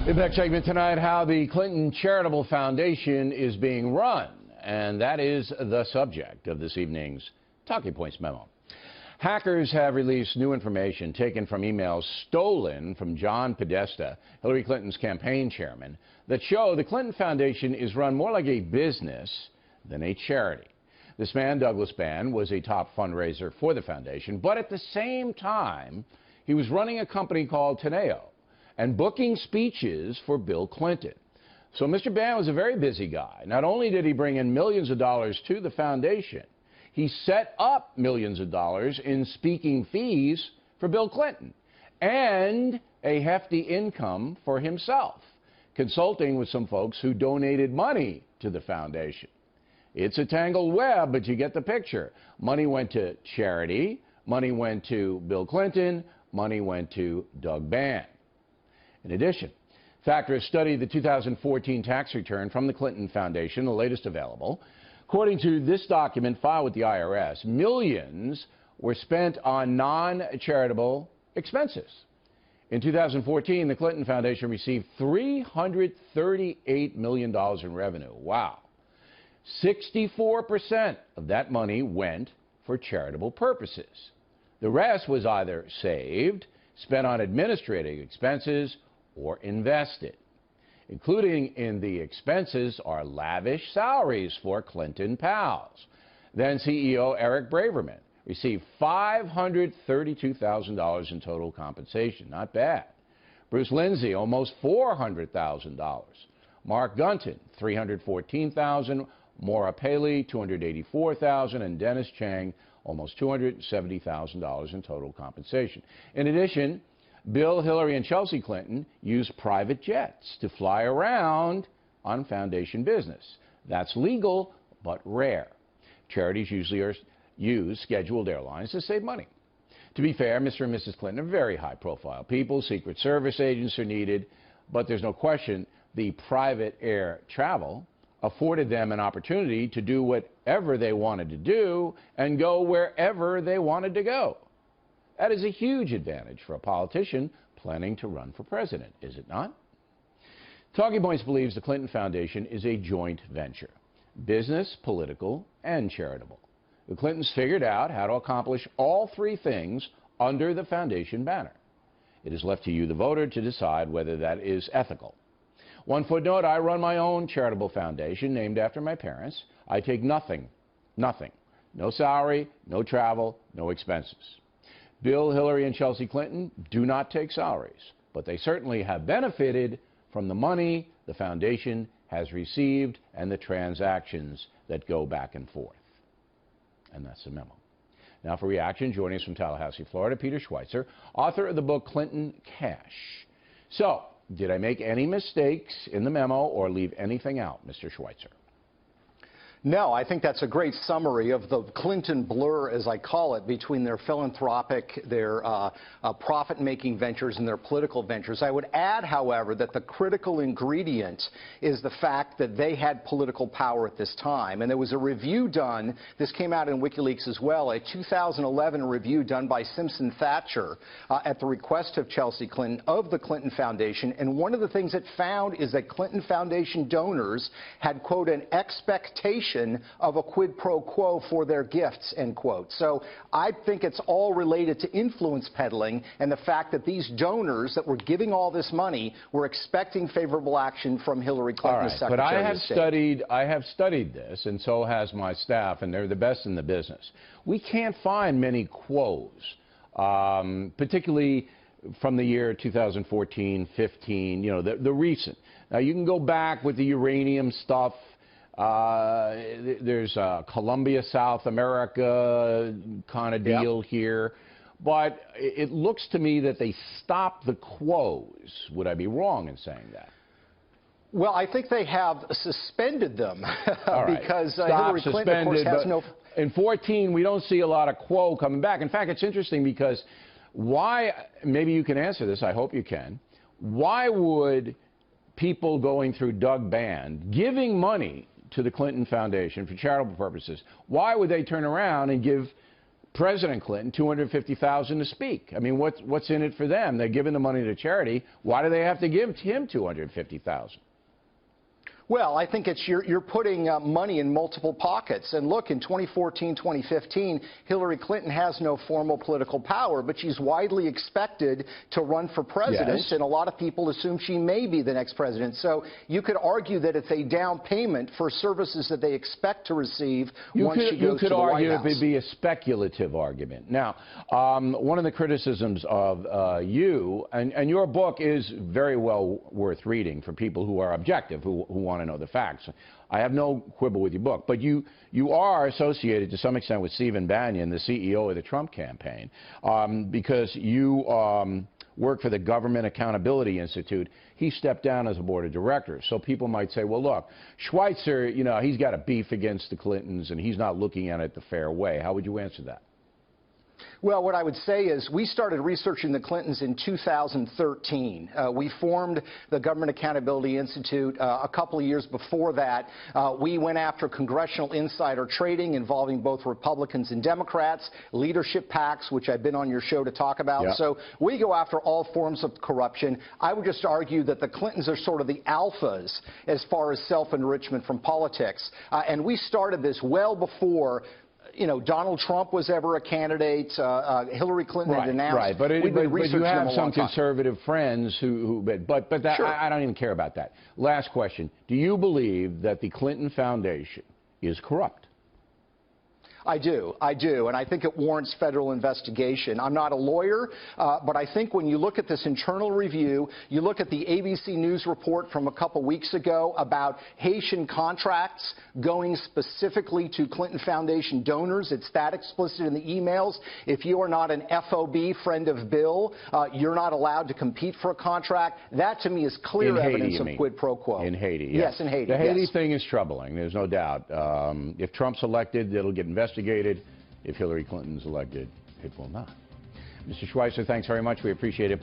Impact segment tonight, how the Clinton Charitable Foundation is being run. And that is the subject of this evening's Talking Points memo. Hackers have released new information taken from emails stolen from John Podesta, Hillary Clinton's campaign chairman, that show the Clinton Foundation is run more like a business than a charity. This man, Douglas Bann, was a top fundraiser for the foundation, but at the same time, he was running a company called Teneo and booking speeches for Bill Clinton. So Mr. Bann was a very busy guy. Not only did he bring in millions of dollars to the foundation, he set up millions of dollars in speaking fees for Bill Clinton and a hefty income for himself, consulting with some folks who donated money to the foundation. It's a tangled web, but you get the picture. Money went to charity, money went to Bill Clinton, money went to Doug Bann. In addition, factors studied the 2014 tax return from the Clinton Foundation, the latest available. According to this document filed with the IRS, millions were spent on non-charitable expenses. In 2014, the Clinton Foundation received $338 million in revenue. Wow. 64% of that money went for charitable purposes. The rest was either saved, spent on administrative expenses, or invested. Including in the expenses are lavish salaries for Clinton pals. Then CEO Eric Braverman received $532,000 in total compensation. Not bad. Bruce Lindsay, almost $400,000. Mark Gunton, $314,000. Maura Paley, $284,000. And Dennis Chang, almost $270,000 in total compensation. In addition, Bill, Hillary, and Chelsea Clinton used private jets to fly around on foundation business. That's legal, but rare. Charities usually use scheduled airlines to save money. To be fair, Mr. and Mrs. Clinton are very high-profile people. Secret Service agents are needed, but there's no question the private air travel afforded them an opportunity to do whatever they wanted to do and go wherever they wanted to go. That is a huge advantage for a politician planning to run for president, is it not? Talking Points believes the Clinton Foundation is a joint venture, business, political, and charitable. The Clintons figured out how to accomplish all three things under the foundation banner. It is left to you, the voter, to decide whether that is ethical. One footnote, I run my own charitable foundation named after my parents. I take nothing. No salary, no travel, no expenses. Bill, Hillary, and Chelsea Clinton do not take salaries, but they certainly have benefited from the money the foundation has received and the transactions that go back and forth. And that's the memo. Now for reaction, joining us from Tallahassee, Florida, Peter Schweitzer, author of the book Clinton Cash. So, did I make any mistakes in the memo or leave anything out, Mr. Schweitzer? No, I think that's a great summary of the Clinton blur, as I call it, between their philanthropic, their profit-making ventures and their political ventures. I would add, however, that the critical ingredient is the fact that they had political power at this time. And there was a review done, this came out in WikiLeaks as well, a 2011 review done by Simpson Thacher at the request of Chelsea Clinton of the Clinton Foundation. And one of the things it found is that Clinton Foundation donors had, quote, an expectation of a quid pro quo for their gifts, end quote. So I think it's all related to influence peddling and the fact that these donors that were giving all this money were expecting favorable action from Hillary Clinton as Secretary of State. I have studied this, and so has my staff, and they're the best in the business. We can't find many quos, particularly from the year 2014, 15, you know, the recent. Now, you can go back with the uranium stuff. There's a Colombia, South America kind of deal here. But it looks to me that they stopped the quos. Would I be wrong in saying that? Well, I think they have suspended them because Hillary Clinton, of course, has no... In 14, we don't see a lot of quo coming back. In fact, it's interesting because why, maybe you can answer this, I hope you can, why would people going through Doug Bann giving money to the Clinton Foundation for charitable purposes, why would they turn around and give President Clinton $250,000 to speak. I mean, what's in it for them? They're giving the money to charity. Why do they have to give him $250,000? Well, I think it's you're putting money in multiple pockets. And look, in 2014, 2015, Hillary Clinton has no formal political power, but she's widely expected to run for president. Yes. And a lot of people assume she may be the next president. So you could argue that it's a down payment for services that they expect to receive once she goes to the White House. You could argue it'd be a speculative argument. Now, one of the criticisms of you, and your book is very well worth reading for people who are objective, who want to know the facts. I have no quibble with your book, but you are associated to some extent with Stephen Bannon, the CEO of the Trump campaign, because you work for the Government Accountability Institute. He stepped down as a board of directors. So people might say, well, look, Schweitzer, you know, he's got a beef against the Clintons, and he's not looking at it the fair way. How would you answer that? Well, what I would say is we started researching the Clintons in 2013. We formed the Government Accountability Institute a couple of years before that. We went after congressional insider trading involving both Republicans and Democrats, leadership PACs, which I've been on your show to talk about. Yep. So we go after all forms of corruption. I would just argue that the Clintons are sort of the alphas as far as self-enrichment from politics. And we started this well before Donald Trump was ever a candidate. Hillary Clinton had announced. Right, but you have some conservative friends but that, sure. I don't even care about that. Last question. Do you believe that the Clinton Foundation is corrupt? I do, and I think it warrants federal investigation. I'm not a lawyer, but I think when you look at this internal review, you look at the ABC News report from a couple weeks ago about Haitian contracts going specifically to Clinton Foundation donors. It's that explicit in the emails. If you are not an FOB, friend of Bill, you're not allowed to compete for a contract. That, to me, is clear evidence of quid pro quo. In Haiti, yes. Yes, in Haiti. The Haiti thing is troubling, there's no doubt. If Trump's elected, it'll get investigated. If Hillary Clinton's elected, it will not. Mr. Schweitzer, thanks very much. We appreciate it.